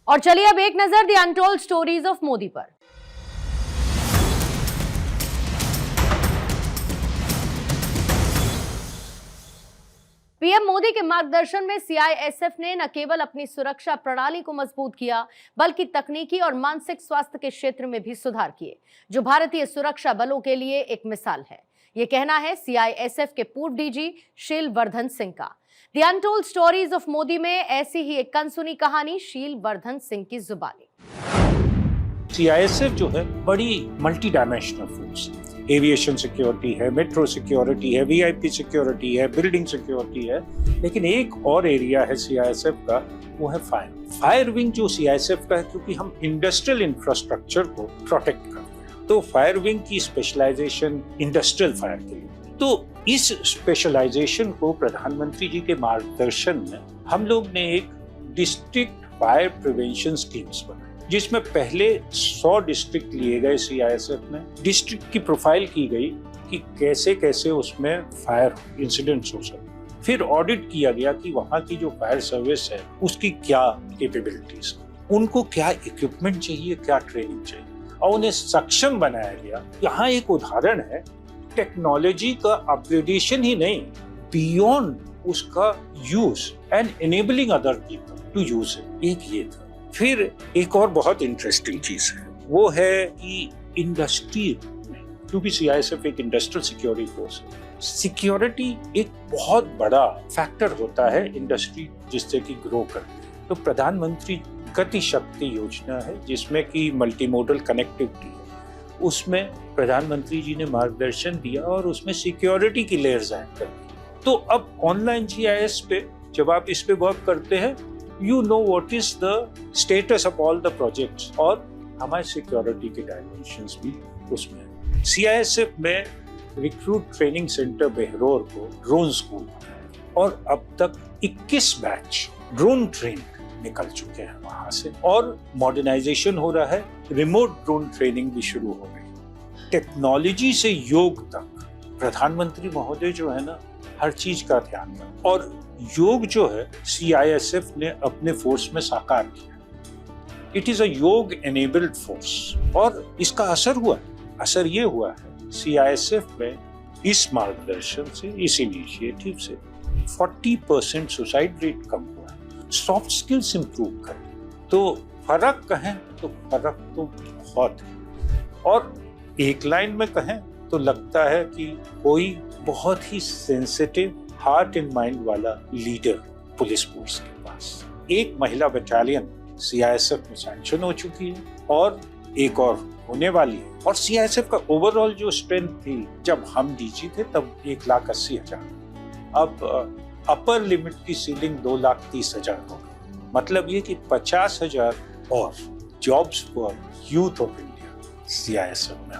और चलिए अब एक नजर the untold stories of Modi पर। पीएम मोदी के मार्गदर्शन में सीआईएसएफ ने न केवल अपनी सुरक्षा प्रणाली को मजबूत किया, बल्कि तकनीकी और मानसिक स्वास्थ्य के क्षेत्र में भी सुधार किए, जो भारतीय सुरक्षा बलों के लिए एक मिसाल है। ये कहना है सीआईएसएफ के पूर्व डीजी शील वर्धन सिंह का। The untold stories of Modi में ऐसी ही एक अनसुनी कहानी शील वर्धन सिंह की जुबानी। सीआईएसएफ जो है बड़ी मल्टी डायमेंशनल फोर्स है। एविएशन सिक्योरिटी है, मेट्रो सिक्योरिटी है, वीआईपी सिक्योरिटी है, बिल्डिंग सिक्योरिटी है, लेकिन एक और एरिया है सीआईएसएफ का, वो है फायर विंग जो सीआईएसएफ का है, क्योंकि हम इंडस्ट्रियल इंफ्रास्ट्रक्चर को प्रोटेक्ट करते हैं। तो फायर विंग की स्पेशलाइजेशन इंडस्ट्रियल फायर के लिए। तो इस स्पेशलाइजेशन को प्रधानमंत्री जी के मार्गदर्शन में हम लोग ने एक डिस्ट्रिक्ट फायर प्रिवेंशन स्कीम्स बनाई, जिसमें पहले 100 डिस्ट्रिक्ट लिए गए सीआईएसएफ में। डिस्ट्रिक्ट की प्रोफाइल की गई कि कैसे कैसे उसमें फायर इंसिडेंट्स हो सकते। फिर ऑडिट किया गया कि वहाँ की जो फायर सर्विस है उसकी क्या कैपेबिलिटीज, उनको क्या इक्विपमेंट चाहिए, क्या ट्रेनिंग चाहिए, और उन्हें सक्षम बनाया गया। यहाँ एक उदाहरण है, टेक्नोलॉजी का अपग्रेडेशन ही नहीं, बियॉन्ड उसका use and enabling other people to use it, एक ये था। फिर एक और बहुत इंटरेस्टिंग चीज है, वो है कि इंडस्ट्री में, क्योंकि सीआईएसएफ एक इंडस्ट्रियल सिक्योरिटी फोर्स है, सिक्योरिटी एक बहुत बड़ा फैक्टर होता है इंडस्ट्री जिससे कि ग्रो करती है। तो प्रधानमंत्री गति शक्ति योजना है, जिसमें कि मल्टीमोडल कनेक्टिविटी है, उसमें प्रधानमंत्री जी ने मार्गदर्शन दिया और उसमें सिक्योरिटी की लेयर्स ऐड कर दी। तो अब ऑनलाइन जीआईएस पे जब आप इस पे वर्क करते हैं, you know what is the status of all the projects, और हमारे सिक्योरिटी के डायमेंशंस भी उसमें है। सीआईएसएफ में रिक्रूट ट्रेनिंग सेंटर बेहरोर को ड्रोन स्कूल और अब तक 21 बैच ड्रोन ट्रेन निकल चुके हैं वहां से, और मॉडर्नाइजेशन हो रहा है, रिमोट ड्रोन ट्रेनिंग भी शुरू हो गई। टेक्नोलॉजी से योग तक प्रधानमंत्री महोदय जो है ना, हर चीज का ध्यान रखें, और योग जो है सीआईएसएफ ने अपने फोर्स में साकार किया। इट इज अ योग एनेबल्ड फोर्स, और इसका असर हुआ है। असर ये हुआ है सीआईएसएफ में इस मार्गदर्शन से, इस इनिशिएटिव से 40% सुसाइड रेट कम हुआ है, सॉफ्ट स्किल्स इंप्रूव करें। तो फर्क कहें तो फर्क तो बहुत है, और एक लाइन में कहें तो लगता है कि कोई बहुत ही सेंसिटिव हार्ट एंड माइंड वाला लीडर पुलिस फोर्स के पास। एक महिला बटालियन सीआईएसएफ में सैंक्शन हो चुकी है, और एक और होने वाली है। और सीआईएसएफ का ओवरऑल जो स्ट्रेंथ थी जब हम डीजी थे तब 1,80,000, अब अपर लिमिट की सीलिंग 2,30,000 हो गई। मतलब ये कि 50,000 और jobs for youth of India CISF में